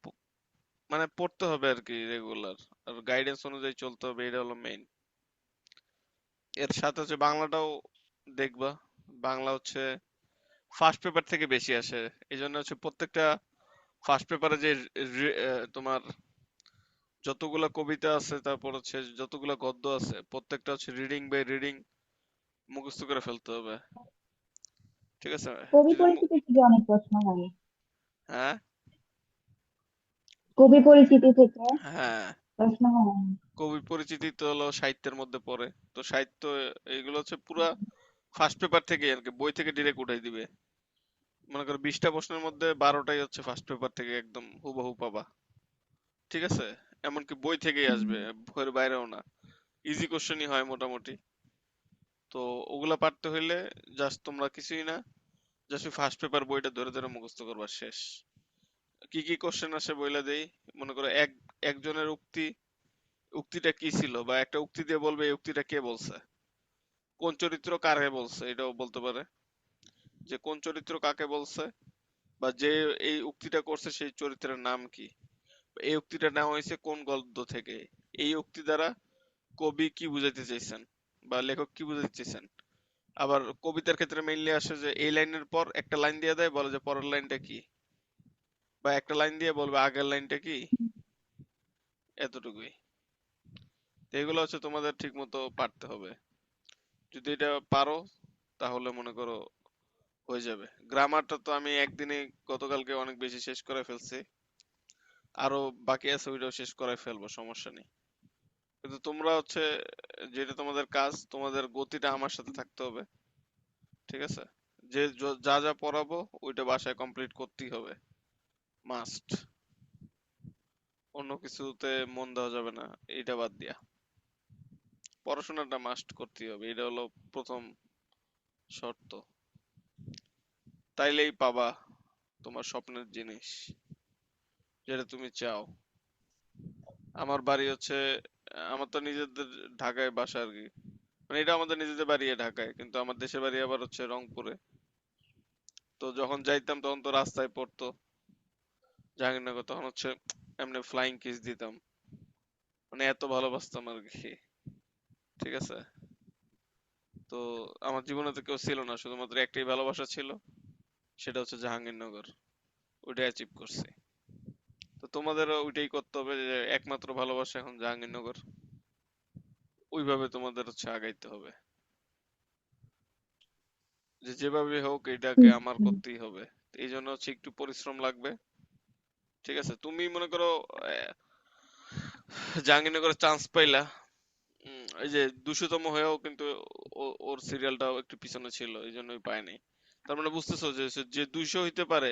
প- মানে পড়তে হবে আর কি রেগুলার, আর গাইডেন্স অনুযায়ী চলতে হবে, এটা হলো মেইন। এর সাথে হচ্ছে বাংলাটাও দেখবা। বাংলা হচ্ছে ফার্স্ট পেপার থেকে বেশি আসে, এই জন্য হচ্ছে প্রত্যেকটা ফার্স্ট পেপারে যে তোমার যতগুলা কবিতা আছে, তারপর হচ্ছে যতগুলা গদ্য আছে, প্রত্যেকটা হচ্ছে রিডিং বাই রিডিং মুখস্থ করে ফেলতে হবে, ঠিক আছে? কবি যদি পরিচিতি থেকে অনেক প্রশ্ন হয়, হ্যাঁ, কবি পরিচিতি থেকে হ্যাঁ, প্রশ্ন হয়। কবি পরিচিতি তো হলো সাহিত্যের মধ্যে পড়ে, তো সাহিত্য এইগুলো হচ্ছে পুরা ফার্স্ট পেপার থেকে আর কি, বই থেকে ডিরেক্ট উঠাই দিবে। মনে করো 20টা প্রশ্নের মধ্যে 12টাই হচ্ছে ফার্স্ট পেপার থেকে একদম হুবহু পাবা, ঠিক আছে? এমনকি বই থেকেই আসবে, বইয়ের বাইরেও না, ইজি কোশ্চেনই হয় মোটামুটি। তো ওগুলা পারতে হইলে জাস্ট তোমরা কিছুই না, জাস্ট ফার্স্ট পেপার বইটা ধরে ধরে মুখস্থ করবা, শেষ। কি কি কোশ্চেন আসে বইলা দেই। মনে করো একজনের উক্তিটা কি ছিল, বা একটা উক্তি দিয়ে বলবে এই উক্তিটা কে বলছে, কোন চরিত্র কারে বলছে এটাও বলতে পারে, যে কোন চরিত্র কাকে বলছে, বা যে এই উক্তিটা করছে সেই চরিত্রের নাম কি, এই উক্তিটা নেওয়া হয়েছে কোন গদ্য থেকে, এই উক্তি দ্বারা কবি কি বুঝাইতে চাইছেন বা লেখক কি বুঝাইতে চাইছেন। আবার কবিতার ক্ষেত্রে মেইনলি আসে যে এই লাইনের পর একটা লাইন দিয়ে দেয়, বলে যে পরের লাইনটা কি, বা একটা লাইন দিয়ে বলবে আগের লাইনটা কি, এতটুকুই। তো এগুলো হচ্ছে তোমাদের ঠিক মতো পারতে হবে। যদি এটা পারো তাহলে মনে করো হয়ে যাবে। গ্রামারটা তো আমি একদিনে গতকালকে অনেক বেশি শেষ করে ফেলছি, আরো বাকি আছে, ওইটাও শেষ করে ফেলবো, সমস্যা নেই। কিন্তু তোমরা হচ্ছে, যেটা তোমাদের কাজ, তোমাদের গতিটা আমার সাথে থাকতে হবে, ঠিক আছে? যে যা যা পড়াবো ওইটা বাসায় কমপ্লিট করতেই হবে, মাস্ট। অন্য কিছুতে মন দেওয়া যাবে না, এটা বাদ দিয়া পড়াশোনাটা মাস্ট করতেই হবে, এটা হলো প্রথম শর্ত, তাইলেই পাবা তোমার স্বপ্নের জিনিস যেটা তুমি চাও। আমার বাড়ি হচ্ছে, আমার তো নিজেদের ঢাকায় বাসা আর কি, মানে এটা আমাদের নিজেদের বাড়ি ঢাকায়, কিন্তু আমার দেশের বাড়ি আবার হচ্ছে রংপুরে। তো যখন যাইতাম তখন তো রাস্তায় পড়তো জাহাঙ্গীরনগর, তখন হচ্ছে এমনি ফ্লাইং কিস দিতাম, মানে এত ভালোবাসতাম আর কি। ঠিক আছে, তো আমার জীবনে তো কেউ ছিল না, শুধুমাত্র একটাই ভালোবাসা ছিল, সেটা হচ্ছে জাহাঙ্গীরনগর। ওইটাই অ্যাচিভ করছি। তো তোমাদেরও ওইটাই করতে হবে, যে একমাত্র ভালোবাসা এখন জাহাঙ্গীরনগর, ওইভাবে তোমাদের হচ্ছে আগাইতে হবে, যে যেভাবে হোক এটাকে আমার করতেই হবে। এই জন্য হচ্ছে একটু পরিশ্রম লাগবে। ঠিক আছে, তুমি মনে করো জাহাঙ্গীরনগরে চান্স পাইলা, এই যে 200তম হয়েও কিন্তু ওর সিরিয়ালটাও একটু পিছনে ছিল, এই জন্যই পায়নি। তার মানে বুঝতেছো যে যে 200 হইতে পারে,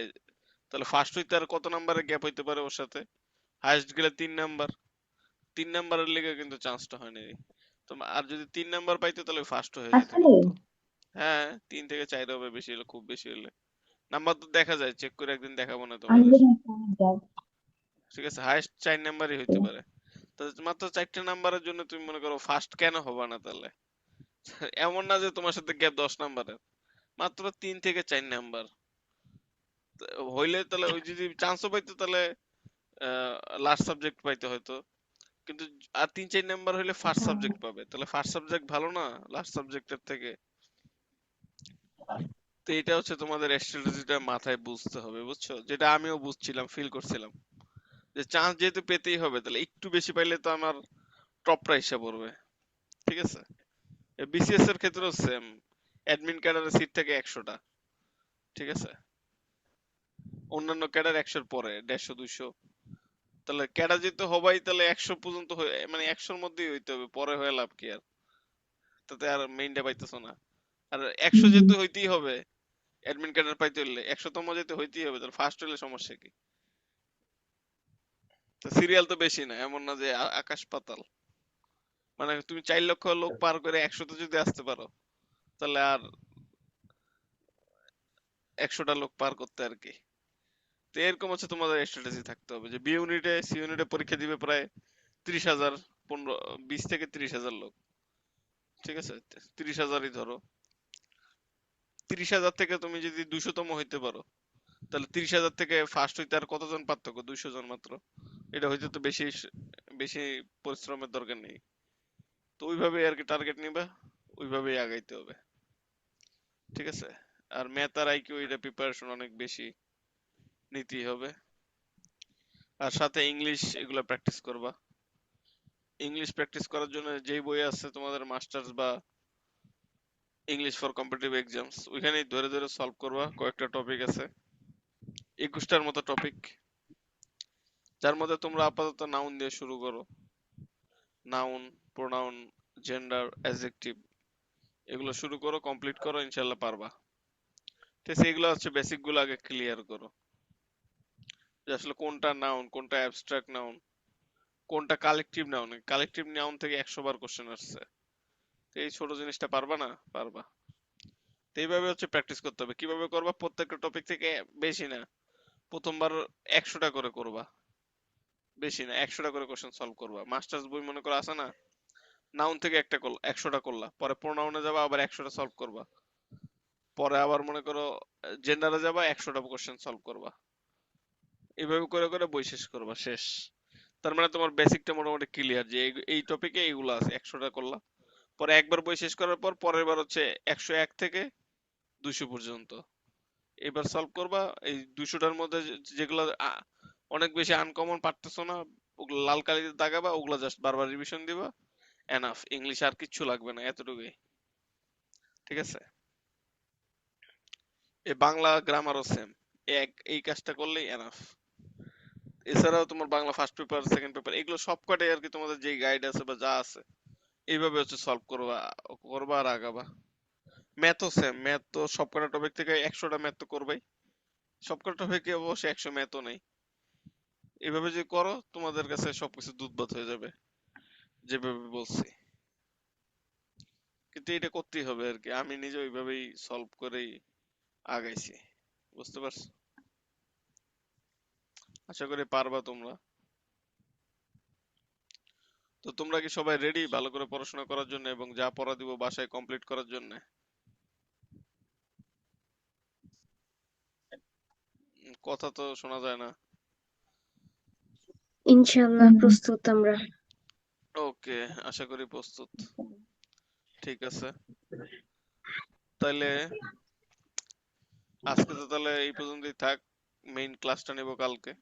তাহলে ফার্স্ট হইতে আর কত নাম্বারের গ্যাপ হইতে পারে ওর সাথে? হাইয়েস্ট গেলে 3 নাম্বার, 3 নাম্বারের লেগে কিন্তু চান্সটা হয়নি। আর যদি 3 নাম্বার পাইতো তাহলে ফার্স্ট হয়ে যেতে আসলে পারতো। হ্যাঁ, 3 থেকে 4 হবে বেশি হলে, খুব বেশি হলে। নাম্বার তো দেখা যায়, চেক করে একদিন দেখাবো না আমি তোমাদের। যদি একটা যাই, ঠিক আছে, হাইয়েস্ট 4 নাম্বারই হইতে পারে। তো মাত্র 4টে নাম্বারের জন্য তুমি মনে করো ফার্স্ট কেন হবা না তাহলে? এমন না যে তোমার সাথে গ্যাপ 10 নাম্বারের, মাত্র 3 থেকে 4 নাম্বার হইলে তাহলে ওই যদি চান্সও পাইতো তাহলে লাস্ট সাবজেক্ট পাইতে হয়তো, কিন্তু আর 3-4 নাম্বার হইলে ফার্স্ট হ্যাঁ, সাবজেক্ট পাবে, তাহলে ফার্স্ট সাবজেক্ট ভালো না লাস্ট সাবজেক্টের থেকে? তো এটা হচ্ছে তোমাদের স্ট্র্যাটেজিটা মাথায় বুঝতে হবে, বুঝছো? যেটা আমিও বুঝছিলাম, ফিল করছিলাম, যে চান্স যেহেতু পেতেই হবে, তাহলে একটু বেশি পাইলে তো আমার টপটা এসে পড়বে। ঠিক আছে, বিসিএস এর ক্ষেত্রেও সেম, অ্যাডমিন ক্যাডারের সিট থাকে 100টা। ঠিক আছে, অন্যান্য ক্যাডার 100-র পরে 150-200, তাহলে ক্যাডার যেহেতু হবাই, তাহলে 100 পর্যন্ত মানে 100-র মধ্যেই হইতে হবে, পরে হয়ে লাভ কি আর? তাতে আর মেইনটা পাইতেছো না। আর 100 যেহেতু হইতেই হবে, অ্যাডমিন ক্যাডার পাইতে হইলে 100তম যেহেতু হইতেই হবে, তাহলে ফার্স্ট হইলে সমস্যা কি? তো সিরিয়াল তো বেশি না, এমন না যে আকাশ পাতাল। মানে তুমি 4 লক্ষ লোক পার করে 100তে যদি আসতে পারো, তাহলে আর 100টা লোক পার করতে আর কি। তো এরকম হচ্ছে তোমাদের স্ট্র্যাটেজি থাকতে হবে, যে বি ইউনিটে সি ইউনিটে পরীক্ষা দিবে প্রায় 30,000, 20 থেকে 30,000 লোক। ঠিক আছে, 30,000ই ধরো, 30,000 থেকে তুমি যদি 200তম হইতে পারো, তাহলে 30,000 থেকে ফার্স্ট হইতে আর কতজন পার্থক্য? 200 জন মাত্র। এটা হইতে তো বেশি বেশি পরিশ্রমের দরকার নেই। তো ওইভাবে আর কি টার্গেট নিবা, ওইভাবেই আগাইতে হবে। ঠিক আছে, আর ম্যাথ আর আইকিউ এটা প্রিপারেশন অনেক বেশি নিতেই হবে। আর সাথে ইংলিশ এগুলা প্র্যাকটিস করবা। ইংলিশ প্র্যাকটিস করার জন্য যেই বই আছে তোমাদের, মাস্টার্স বা ইংলিশ ফর কম্পিটিটিভ এক্সামস, ওইখানেই ধরে ধরে সলভ করবা। কয়েকটা টপিক আছে, 21টার মতো টপিক, যার মধ্যে তোমরা আপাতত নাউন দিয়ে শুরু করো। নাউন, প্রোনাউন, জেন্ডার, অ্যাডজেক্টিভ, এগুলো শুরু করো, কমপ্লিট করো, ইনশাল্লাহ পারবা। ঠিক আছে, এগুলো হচ্ছে বেসিক গুলো আগে ক্লিয়ার করো, যে আসলে কোনটা নাউন, কোনটা অ্যাবস্ট্রাক্ট নাউন, কোনটা কালেকটিভ নাউন। কালেকটিভ নাউন থেকে 100 বার কোশ্চেন আসছে। তো এই ছোট জিনিসটা পারবা না? পারবা। তো এইভাবে হচ্ছে প্র্যাকটিস করতে হবে। কিভাবে করবা? প্রত্যেকটা টপিক থেকে বেশি না, প্রথমবার 100টা করে করবা, বেশি না 100টা করে কোশ্চেন সলভ করবা। মাস্টার্স বই মনে করো আছে না, নাউন থেকে একটা করলা, 100টা করলা, পরে প্রোনাউনে যাবা, আবার 100টা সলভ করবা, পরে আবার মনে করো জেন্ডারে যাবা, 100টা কোশ্চেন সলভ করবা। এইভাবে করে করে বই শেষ করবা, শেষ। তার মানে তোমার বেসিকটা মোটামুটি ক্লিয়ার, যে এই টপিকে এইগুলো আছে, 100টা করলা। পরে একবার বই শেষ করার পর পরের বার হচ্ছে 101 থেকে 200 পর্যন্ত এবার সলভ করবা। এই 200টার মধ্যে যেগুলো অনেক বেশি আনকমন পারতেছো না, ওগুলো লাল কালিতে দাগাবা, ওগুলো জাস্ট বারবার রিভিশন দিবা, এনাফ। ইংলিশ আর কিচ্ছু লাগবে না, এতটুকুই। ঠিক আছে, এই বাংলা গ্রামারও সেম, এই কাজটা করলেই এনাফ। এছাড়াও তোমার Bangla first paper, second paper, এগুলো সবকটাই আর কি তোমাদের যে গাইড আছে বা যা আছে, এইভাবে হচ্ছে সলভ করবা, করবা আর আগাবা। ম্যাথও সেম, ম্যাথ তো সবকটা টপিক থেকে 100টা ম্যাথ তো করবাই, সবকটা টপিকে অবশ্যই 100 ম্যাথও নেই। এভাবে যদি করো, তোমাদের কাছে সবকিছু দুধ ভাত হয়ে যাবে, যেভাবে বলছি। কিন্তু এটা করতেই হবে আর কি, আমি নিজে ওইভাবেই সলভ করেই আগাইছি, বুঝতে পারছো? আশা করি পারবা তোমরা। তো তোমরা কি সবাই রেডি ভালো করে পড়াশোনা করার জন্য এবং যা পড়া দিব বাসায় কমপ্লিট করার জন্য? কথা তো শোনা যায় না। ইনশাল্লাহ প্রস্তুত আমরা। ওকে, আশা করি প্রস্তুত। ঠিক আছে, তাইলে আজকে তো তাহলে এই পর্যন্তই থাক। মেইন ক্লাসটা নেব কালকে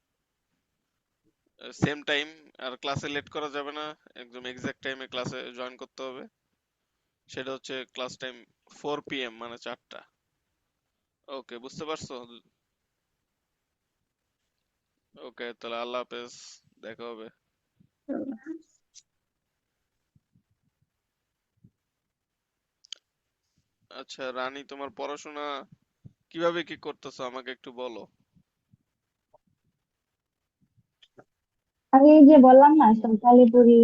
সেম টাইম। আর ক্লাসে লেট করা যাবে না, একদম এক্সাক্ট টাইমে ক্লাসে জয়েন করতে হবে। সেটা হচ্ছে ক্লাস টাইম 4 PM, মানে 4টা। ওকে, বুঝতে পারছো? ওকে, তাহলে আল্লাহ হাফেজ, দেখা হবে। আচ্ছা রানী, তোমার পড়াশোনা কিভাবে কি করতেছো আমাকে একটু বলো। আমি এই যে বললাম না, সকালে পড়ি,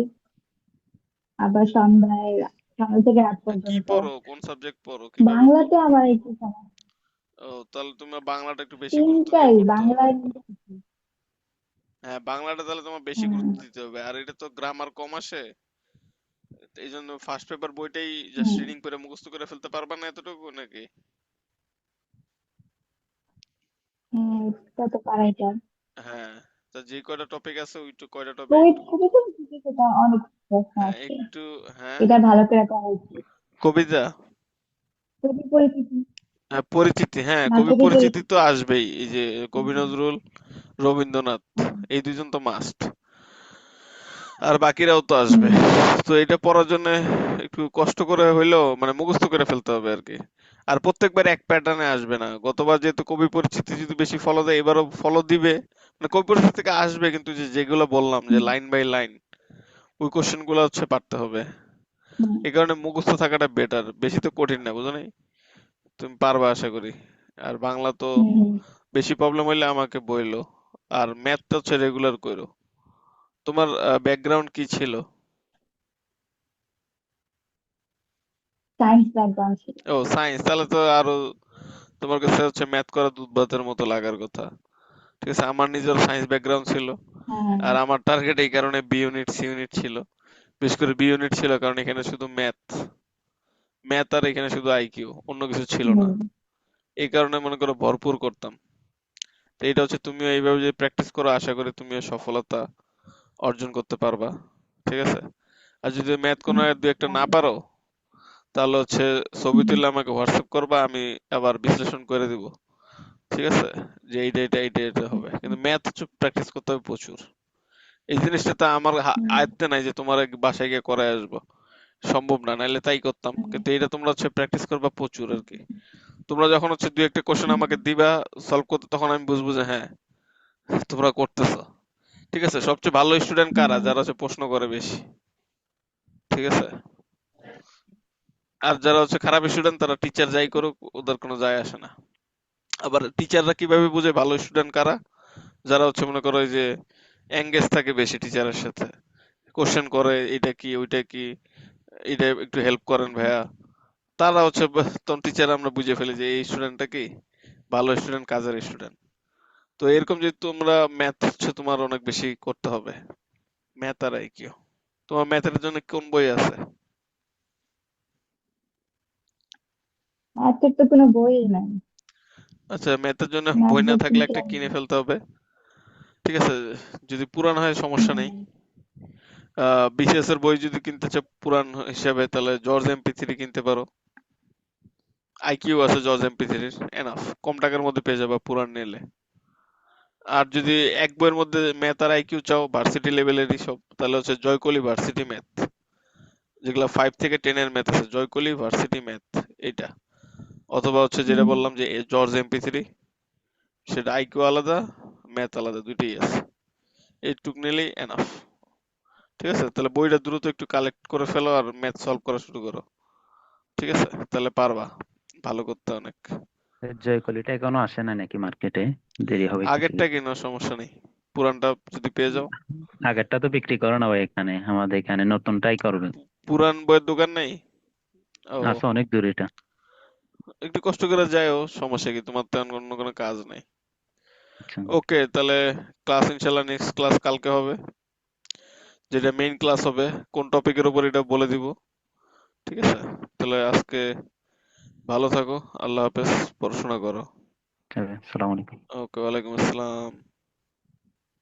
আবার সন্ধ্যায়, সন্ধ্যা থেকে রাত কি পর্যন্ত। পড়ো, কোন সাবজেক্ট পড়ো, কিভাবে বাংলাতে আবার একটু সময়। ও, তাহলে তুমি বাংলাটা একটু বেশি গুরুত্ব দিয়ে তিনটাই পড়তে হবে। বাংলায়। হ্যাঁ, বাংলাটা তাহলে তোমার বেশি হুম। গুরুত্ব দিতে হবে, আর এটা তো গ্রামার কম আসে। এই জন্য ফার্স্ট পেপার বইটাই জাস্ট হুম। রিডিং করে মুখস্থ করে ফেলতে পারবা না এতটুকু নাকি? হ্যাঁ, এটা তো পারাই যায়। হ্যাঁ, তা যে কয়টা টপিক আছে ওই কয়টা টপিক কবি একটু, কবিতা সেটা অনেক প্রশ্ন হ্যাঁ আছে, একটু, হ্যাঁ এটা ভালো করে পড়া উচিত। কবিতা, কবি পরিচিতি, হ্যাঁ পরিচিতি, হ্যাঁ না কবি কবি পরিচিতি পরিচিতি। তো আসবেই, এই যে কবি হুম। নজরুল, রবীন্দ্রনাথ, হুম। এই দুইজন তো মাস্ট, আর বাকিরাও তো আসবে। হুম। তো এটা পড়ার জন্য একটু কষ্ট করে হইলেও মানে মুখস্থ করে ফেলতে হবে আর কি। আর প্রত্যেকবার এক প্যাটার্নে আসবে না, গতবার যেহেতু কবি পরিচিতি যদি বেশি ফলো দেয় এবারও ফলো দিবে, মানে কবি পরিচিতি থেকে আসবে, কিন্তু যেগুলো বললাম যে হুম। লাইন বাই লাইন ওই কোশ্চেন গুলো হচ্ছে পারতে হবে। হুম। এই কারণে মুখস্থ থাকাটা বেটার, বেশি তো কঠিন না, বুঝো নাই? তুমি পারবা আশা করি। আর বাংলা তো হুম। বেশি প্রবলেম হইলে আমাকে বইলো। আর ম্যাথটা হচ্ছে রেগুলার করো। তোমার ব্যাকগ্রাউন্ড কি ছিল? সায়েন্স ব্যাকগ্রাউন্ড ছিল। ও সায়েন্স, তাহলে তো আরো তোমার কাছে হচ্ছে ম্যাথ করা দুধ ভাতের মতো লাগার কথা। ঠিক আছে, আমার নিজের সায়েন্স ব্যাকগ্রাউন্ড ছিল। হ্যাঁ। আর আমার টার্গেট এই কারণে বি ইউনিট সি ইউনিট ছিল। বিশেষ করে বি ইউনিট ছিল কারণ এখানে শুধু ম্যাথ, ম্যাথ আর এখানে শুধু আইকিউ, অন্য কিছু ছিল না। হুম। এই কারণে মনে করো ভরপুর করতাম। তো এটা হচ্ছে তুমিও এইভাবে যদি প্র্যাকটিস করো আশা করি তুমিও সফলতা অর্জন করতে পারবা। ঠিক আছে, আর যদি ম্যাথ কোনো হুম। দু একটা না পারো তাহলে হচ্ছে ছবি হুম। তুললে আমাকে হোয়াটসঅ্যাপ করবা, আমি আবার বিশ্লেষণ করে দিব। ঠিক আছে, যে এইটা হবে, কিন্তু ম্যাথ হচ্ছে প্র্যাকটিস করতে হবে প্রচুর। এই জিনিসটা তো আমার হুম। আয়ত্তে নাই যে তোমার বাসায় গিয়ে করে আসবো, সম্ভব না, নাইলে তাই করতাম। কিন্তু এটা তোমরা হচ্ছে প্র্যাকটিস করবা প্রচুর আর কি। তোমরা যখন হচ্ছে দুই একটা কোশ্চেন হুম। আমাকে দিবা সলভ করতে, তখন আমি বুঝবো যে হ্যাঁ তোমরা করতেছো। ঠিক আছে, সবচেয়ে ভালো স্টুডেন্ট কারা? হুম। যারা হচ্ছে প্রশ্ন করে বেশি। ঠিক আছে, আর যারা হচ্ছে খারাপ স্টুডেন্ট তারা টিচার যাই করুক ওদের কোনো যায় আসে না। আবার টিচাররা কিভাবে বুঝে ভালো স্টুডেন্ট কারা? যারা হচ্ছে মনে করো এই যে এঙ্গেজ থাকে বেশি টিচারের সাথে, কোশ্চেন করে এটা কি ওইটা কি, এটা একটু হেল্প করেন ভাইয়া, তারা হচ্ছে তখন টিচার আমরা বুঝে ফেলি যে এই স্টুডেন্টটা কি ভালো স্টুডেন্ট, কাজের স্টুডেন্ট। তো এরকম যদি তোমরা ম্যাথ হচ্ছে তোমার অনেক বেশি করতে হবে, ম্যাথ আর আইকিউ। তোমার ম্যাথের জন্য কোন বই আছে? ম্যাথের তো কোনো বই নাই। আচ্ছা, ম্যাথের জন্য ম্যাথ বই না বই থাকলে কিনতে একটা হবে। কিনে ফেলতে হবে। ঠিক আছে, যদি পুরান হয় সমস্যা নেই। হুম। বিসিএস এর বই যদি কিনতে চাও পুরান হিসাবে তাহলে জর্জ এমপি3 কিনতে পারো। আইকিউ আছে জর্জ এমপি3 এনাফ, কম টাকার মধ্যে পেয়ে যাবে পুরান নিলে। আর যদি এক বইয়ের মধ্যে ম্যাথ আর আইকিউ চাও ভার্সিটি লেভেলেরই সব, তাহলে হচ্ছে জয়কলি ভার্সিটি ম্যাথ, যেগুলো 5 থেকে 10 এর ম্যাথ আছে, জয়কলি ভার্সিটি ম্যাথ এটা। অথবা হচ্ছে যেটা হুম। বললাম যে জর্জ এমপি3, সেটা আইকিউ আলাদা ম্যাথ আলাদা, দুইটাই আছে। এইটুক নিলেই এনাফ। ঠিক আছে, তাহলে বইটা দ্রুত একটু কালেক্ট করে ফেলো আর ম্যাথ সলভ করা শুরু করো। ঠিক আছে, তাহলে পারবা ভালো করতে অনেক। জয়কলিটা এখনো আসে না নাকি মার্কেটে? দেরি হবে কিছু। আগেরটা কিনো, সমস্যা নেই, পুরানটা যদি পেয়ে যাও। আগেরটা তো বিক্রি করে না ভাই, এখানে আমাদের এখানে নতুনটাই করবে। পুরান বইয়ের দোকান নেই? ও, আছে অনেক দূর এটা। একটু কষ্ট করে যাইও, সমস্যা কি, তোমার তো এখন অন্য কোনো কাজ নাই। আচ্ছা, ওকে, তাহলে ক্লাস ইনশাল্লাহ নেক্সট ক্লাস কালকে হবে, যেটা মেইন ক্লাস হবে। কোন টপিকের উপর এটা বলে দিব, ঠিক আছে? তাহলে আজকে ভালো থাকো, আল্লাহ হাফেজ, পড়াশোনা করো। আসসালামু আলাইকুম। ওকে, ওয়ালাইকুম আসসালাম।